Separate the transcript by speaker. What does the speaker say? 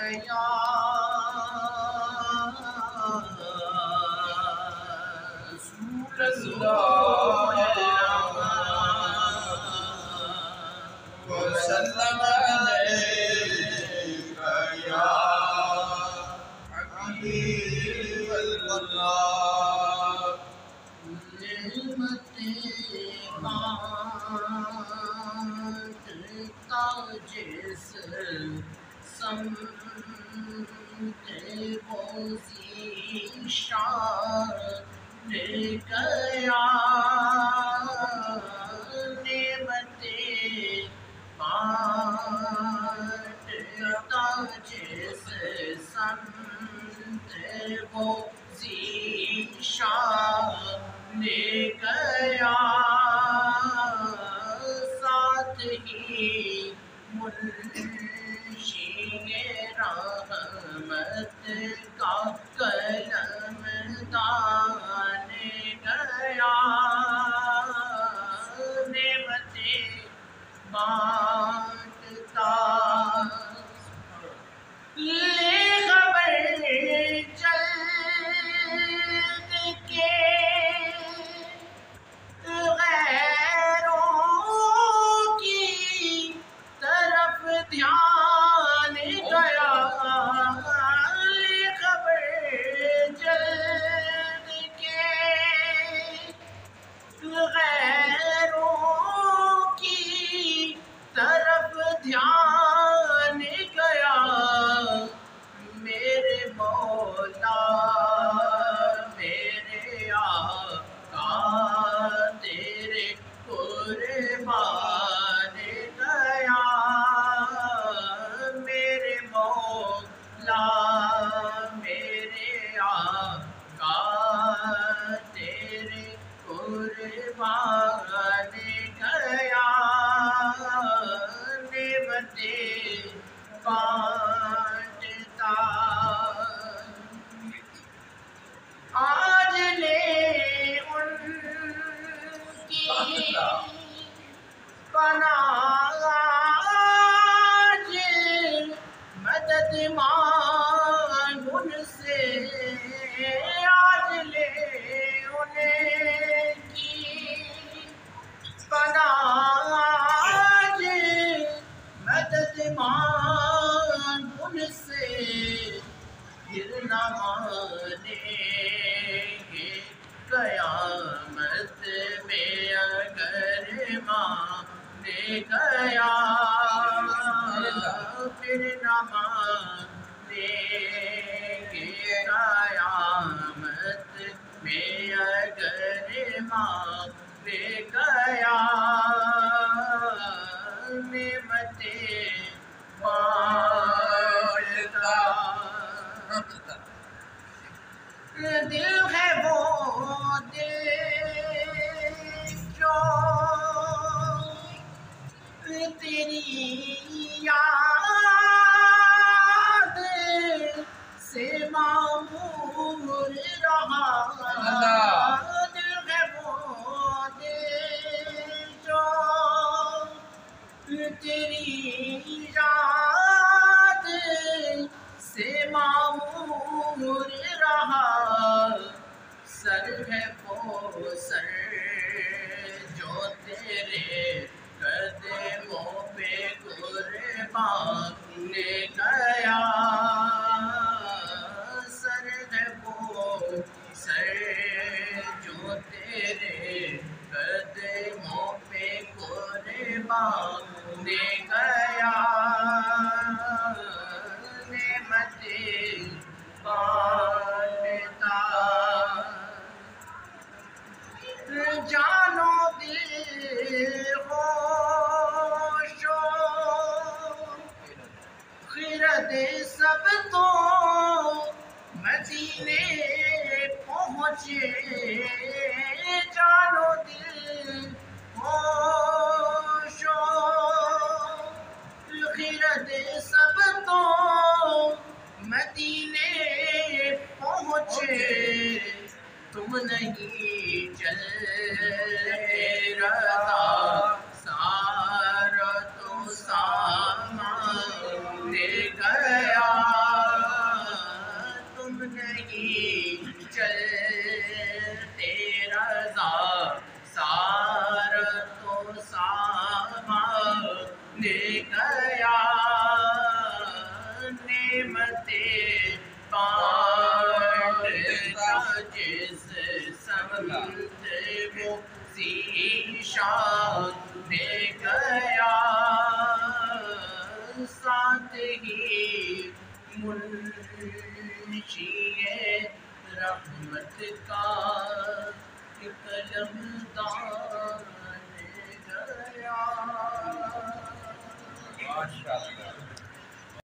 Speaker 1: یا رسول اللہ وسلم علیک یا حبیب اللہ نعمتیں بانٹتا جس سمت وہ ذیشان گیا نعمتیں بانٹتا جس سمت وہ ذیشان گیا ساتھ ہی منشی رحمت کا قلم دان گیا نعمتیں بانٹتا لے خبر جلد کے غیروں کی طرف دھیان گیا لے خبر جلد کے غیروں کی طرف دھیان گیا میرے مولا میرے آقا تیرے قربان گیا میرے مولا میرے آقا تیرے قربان گیا نعمتیں بانٹتا آج لے ان کی پناہ آج مدد مانگ ان سے آج لے ان کی پناہ آج مدد مانگ ان سے پھر نہ مانیں گے قیامت میں اگر مانے گیا پھر نہ مانیں گے قیامت میں اگر مانے گیا نعمتیں بانٹتا دل ہے وہ دل جو تیری یاد سے معمور رہا دل ہے وہ دل جو تیری یاد سے معمور رہا سر ہے وہ سر جو تیرے قدموں پہ قربان لے گیا سر ہے وہ سر جو تیرے قدموں پہ قربان لے گیا نعمتیں بانٹتا جانو دل ہوش و خرد سب تو مدینے پہنچے جانو دل ہوش و خرد سب تو مدینے پہنچے تم نہیں چلتے رہا سارا تو سامان لے گیا سامان گیا نعمتیں بانٹتا جس سمت وہ ذیشان گیا ساتھ ہی منشی رحمت کا قلم دان گیا.
Speaker 2: ماشاء اللہ.